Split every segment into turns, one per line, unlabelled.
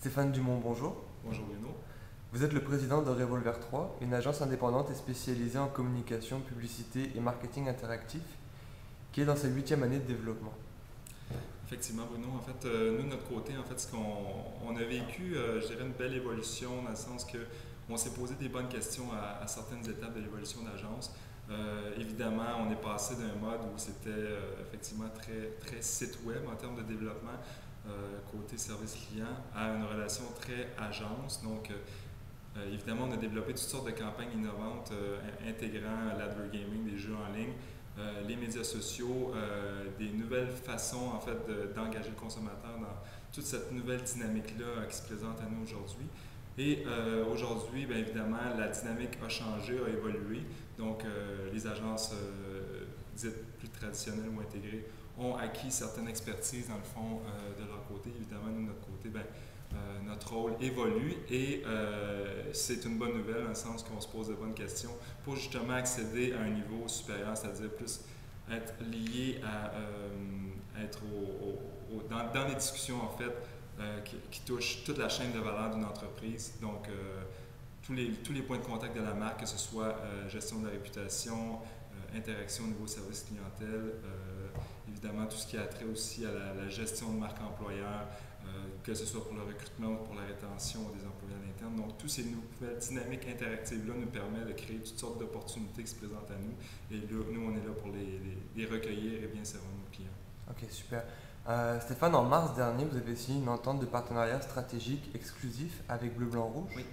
Stéphane Dumont, bonjour.
Bonjour Bruno.
Vous êtes le président de Revolver 3, une agence indépendante et spécialisée en communication, publicité et marketing interactif, qui est dans sa 8e année de développement.
Effectivement Bruno, en fait, nous de notre côté, en fait, ce qu'on a vécu, je dirais une belle évolution dans le sens que on s'est posé des bonnes questions à certaines étapes de l'évolution d'agence. Évidemment, on est passé d'un mode où c'était effectivement très site web en termes de développement, côté service client, à une relation très agence. Donc, évidemment, on a développé toutes sortes de campagnes innovantes intégrant l'advergaming, des jeux en ligne, les médias sociaux, des nouvelles façons en fait d'engager le consommateur dans toute cette nouvelle dynamique-là qui se présente à nous aujourd'hui. Et aujourd'hui, bien évidemment, la dynamique a changé, a évolué. Donc, les agences dites plus traditionnelles ou intégrées ont acquis certaines expertises dans le fond de leur côté. Évidemment, nous, de notre côté, bien, notre rôle évolue et c'est une bonne nouvelle dans le sens qu'on se pose de bonnes questions pour justement accéder à un niveau supérieur, c'est-à-dire plus être lié à être dans les discussions en fait qui touchent toute la chaîne de valeur d'une entreprise. Donc, tous les points de contact de la marque, que ce soit gestion de la réputation, interaction au niveau service clientèle, évidemment tout ce qui a trait aussi à la gestion de marque employeur, que ce soit pour le recrutement ou pour la rétention des employés à l'interne. Donc, toutes ces nouvelles dynamiques interactives-là nous permettent de créer toutes sortes d'opportunités qui se présentent à nous. Et là, nous, on est là pour les recueillir et bien servir nos clients.
Ok, super. Stéphane, en mars dernier, vous avez signé une entente de partenariat stratégique exclusif avec Bleu Blanc Rouge.
Oui.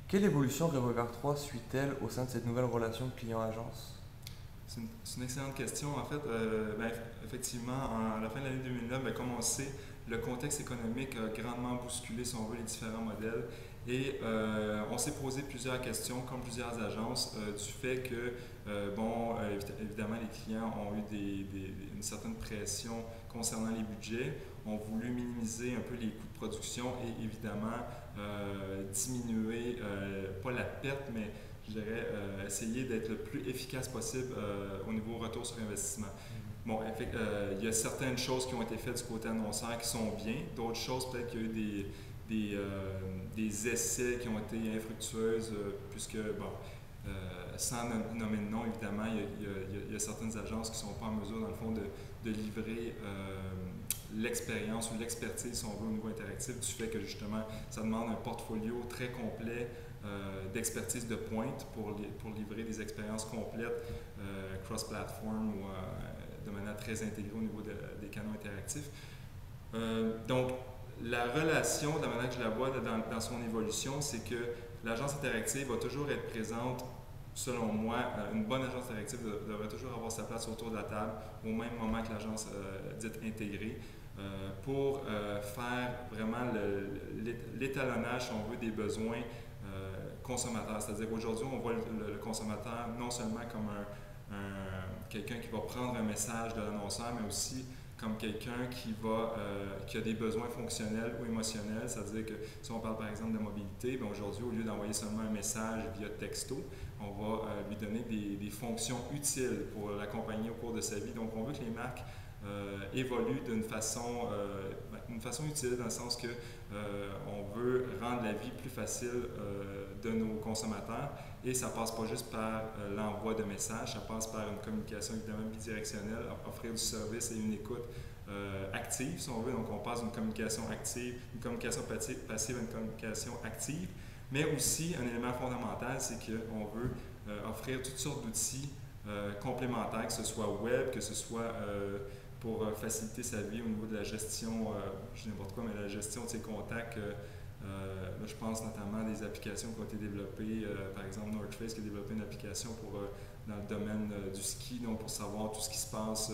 Quelle évolution Revolver 3 suit-elle au sein de cette nouvelle relation client-agence?
C'est une excellente question. En fait, ben, effectivement, à la fin de l'année 2009, ben, comme on sait, le contexte économique a grandement bousculé, si on veut, les différents modèles. Et on s'est posé plusieurs questions, comme plusieurs agences, du fait que, évidemment, les clients ont eu une certaine pression concernant les budgets, ont voulu minimiser un peu les coûts de production et évidemment diminuer, pas la perte, mais je dirais, essayer d'être le plus efficace possible au niveau retour sur investissement. Bon, il y a certaines choses qui ont été faites du côté annonceur qui sont bien, d'autres choses peut-être qu'il y a eu des essais qui ont été infructueuses, puisque, bon, sans nommer de nom, évidemment, il y a certaines agences qui ne sont pas en mesure, dans le fond, de livrer l'expérience ou l'expertise, si on veut, au niveau interactif, du fait que, justement, ça demande un portfolio très complet d'expertise de pointe pour livrer des expériences complètes cross-platform ou de manière très intégrée au niveau des canaux interactifs. Donc, la relation, de la manière que je la vois dans son évolution, c'est que l'agence interactive va toujours être présente, selon moi. Une bonne agence interactive devrait toujours avoir sa place autour de la table au même moment que l'agence dite intégrée pour faire vraiment l'étalonnage, si on veut, des besoins consommateurs. C'est-à-dire qu'aujourd'hui, on voit le consommateur non seulement comme quelqu'un qui va prendre un message de l'annonceur, mais aussi comme quelqu'un qui a des besoins fonctionnels ou émotionnels. C'est-à-dire que si on parle par exemple de mobilité, aujourd'hui, au lieu d'envoyer seulement un message via texto, on va lui donner des fonctions utiles pour l'accompagner au cours de sa vie. Donc, on veut que les marques évoluent d'une façon utile, dans le sens que on veut rendre la vie plus facile de nos consommateurs et ça passe pas juste par l'envoi de messages, ça passe par une communication évidemment bidirectionnelle, offrir du service et une écoute active, si on veut. Donc on passe d'une communication active, une communication passive à une communication active, mais aussi un élément fondamental, c'est qu'on veut offrir toutes sortes d'outils complémentaires, que ce soit web, que ce soit pour faciliter sa vie au niveau de la gestion, je dis n'importe quoi, mais la gestion de ses contacts. Là, je pense notamment à des applications qui ont été développées, par exemple North Face qui a développé une application dans le domaine du ski, donc pour savoir tout ce qui se passe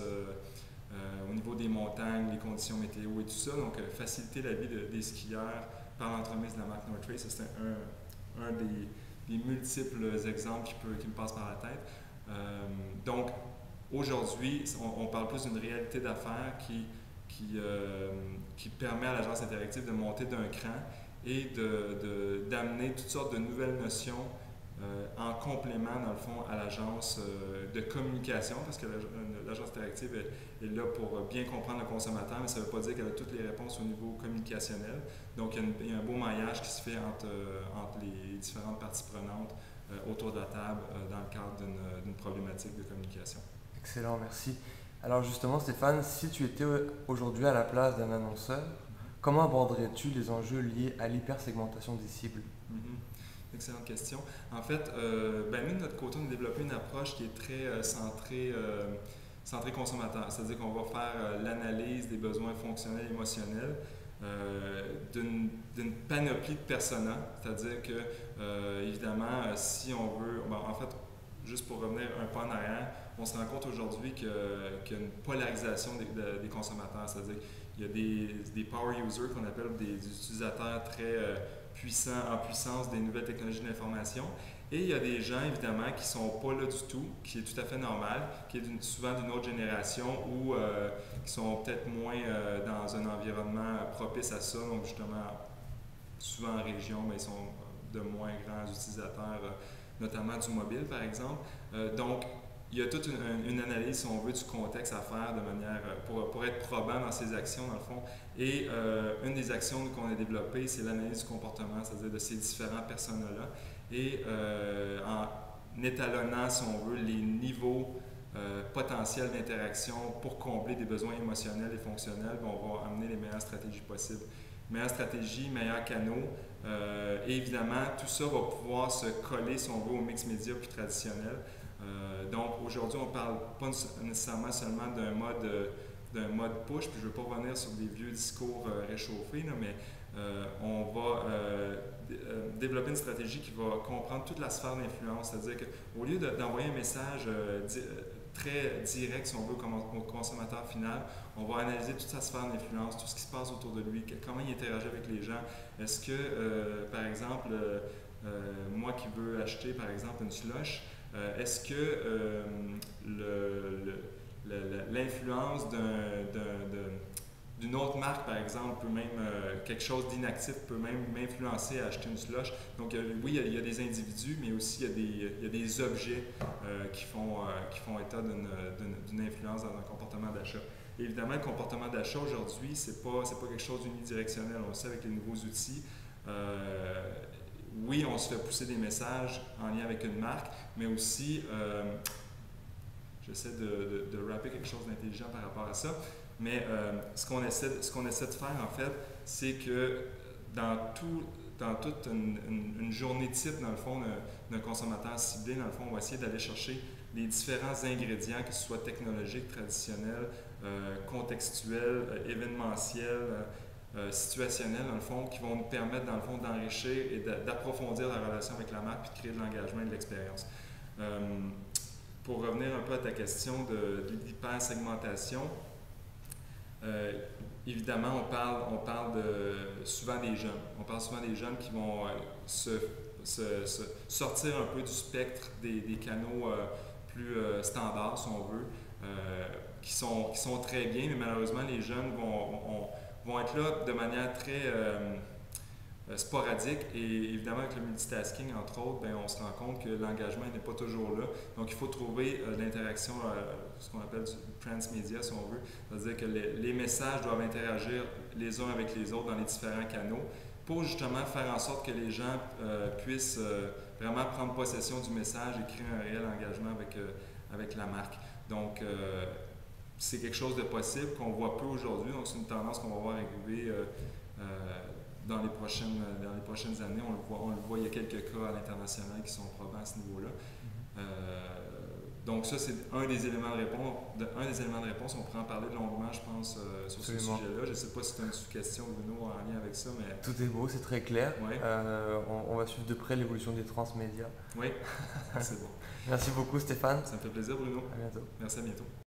au niveau des montagnes, les conditions météo et tout ça. Donc, faciliter la vie des skieurs par l'entremise de la marque North Face, c'est un des multiples exemples qui me passent par la tête. Donc, aujourd'hui, on parle plus d'une réalité d'affaires qui permet à l'agence interactive de monter d'un cran et d'amener toutes sortes de nouvelles notions en complément, dans le fond, à l'agence de communication, parce que l'agence interactive est là pour bien comprendre le consommateur, mais ça ne veut pas dire qu'elle a toutes les réponses au niveau communicationnel. Donc, il y a un beau maillage qui se fait entre les différentes parties prenantes autour de la table dans le cadre d'une problématique de communication.
Excellent, merci. Alors justement, Stéphane, si tu étais aujourd'hui à la place d'un annonceur, comment aborderais-tu les enjeux liés à l'hypersegmentation des cibles?
Excellente question. En fait, nous, de notre côté, on a développé une approche qui est très centrée consommateur. C'est-à-dire qu'on va faire l'analyse des besoins fonctionnels et émotionnels d'une panoplie de personas. C'est-à-dire que, évidemment, si on veut... en fait, juste pour revenir un peu en arrière, on se rend compte aujourd'hui qu'il y a une polarisation des consommateurs. C'est-à-dire qu'il y a des power users qu'on appelle des utilisateurs très en puissance des nouvelles technologies de l'information. Et il y a des gens, évidemment, qui ne sont pas là du tout, qui est tout à fait normal, qui est souvent d'une autre génération ou qui sont peut-être moins dans un environnement propice à ça. Donc, justement, souvent en région, mais ils sont de moins grands utilisateurs, notamment du mobile, par exemple. Donc, il y a toute une analyse, si on veut, du contexte à faire de manière pour être probant dans ses actions, dans le fond. Et une des actions qu'on a développées, c'est l'analyse du comportement, c'est-à-dire de ces différents personas-là. Et en étalonnant, si on veut, les niveaux potentiels d'interaction pour combler des besoins émotionnels et fonctionnels, on va amener les meilleures stratégies possibles. Meilleures stratégies, meilleurs canaux. Et évidemment, tout ça va pouvoir se coller, si on veut, au mix média plus traditionnel. Donc aujourd'hui, on ne parle pas nécessairement seulement d'un mode push, puis je ne veux pas revenir sur des vieux discours réchauffés, là, mais on va développer une stratégie qui va comprendre toute la sphère d'influence, c'est-à-dire qu'au lieu d'envoyer un message très direct, si on veut, au consommateur final, on va analyser toute sa sphère d'influence, tout ce qui se passe autour de lui, comment il interagit avec les gens. Est-ce que, par exemple, moi qui veux acheter, par exemple, une slush, est-ce que l'influence d'une autre marque, par exemple, peut même, quelque chose d'inactif peut même m'influencer à acheter une slush? Donc oui, il y a des individus, mais aussi il y a des objets qui font état d'une influence dans un comportement d'achat. Et évidemment, le comportement d'achat aujourd'hui, c'est pas quelque chose d'unidirectionnel. On le sait avec les nouveaux outils. Oui, on se fait pousser des messages en lien avec une marque, mais aussi, j'essaie de rapper quelque chose d'intelligent par rapport à ça, mais ce qu'on essaie de faire, en fait, c'est que dans toute une journée type, dans le fond, d'un consommateur ciblé, dans le fond, on va essayer d'aller chercher les différents ingrédients, que ce soit technologiques, traditionnels, contextuels, événementiels, situationnels, dans le fond, qui vont nous permettre, dans le fond, d'enrichir et d'approfondir la relation avec la marque, puis de créer de l'engagement et de l'expérience. Pour revenir un peu à ta question de l'hypersegmentation, évidemment, on parle souvent des jeunes. On parle souvent des jeunes qui vont sortir un peu du spectre des canaux plus standards, si on veut, qui sont très bien, mais malheureusement, les jeunes vont être là de manière très sporadique. Et évidemment, avec le multitasking, entre autres, on se rend compte que l'engagement n'est pas toujours là. Donc, il faut trouver l'interaction, ce qu'on appelle du transmédia, si on veut. C'est-à-dire que les messages doivent interagir les uns avec les autres dans les différents canaux pour justement faire en sorte que les gens puissent vraiment prendre possession du message et créer un réel engagement avec la marque. Donc, c'est quelque chose de possible qu'on voit peu aujourd'hui. Donc, c'est une tendance qu'on va voir arriver dans les prochaines années. On le voit, il y a quelques cas à l'international qui sont probants à ce niveau-là. Donc ça, c'est un des éléments de réponse. On pourrait en parler longuement, je pense, sur ce sujet-là. Je ne sais pas si tu as une sous-question, Bruno, en lien avec ça, mais...
Tout est beau, c'est très clair.
Oui.
On va suivre de près l'évolution des transmédias.
Oui, c'est bon.
Merci beaucoup, Stéphane.
Ça me fait plaisir, Bruno.
À bientôt.
Merci, à bientôt.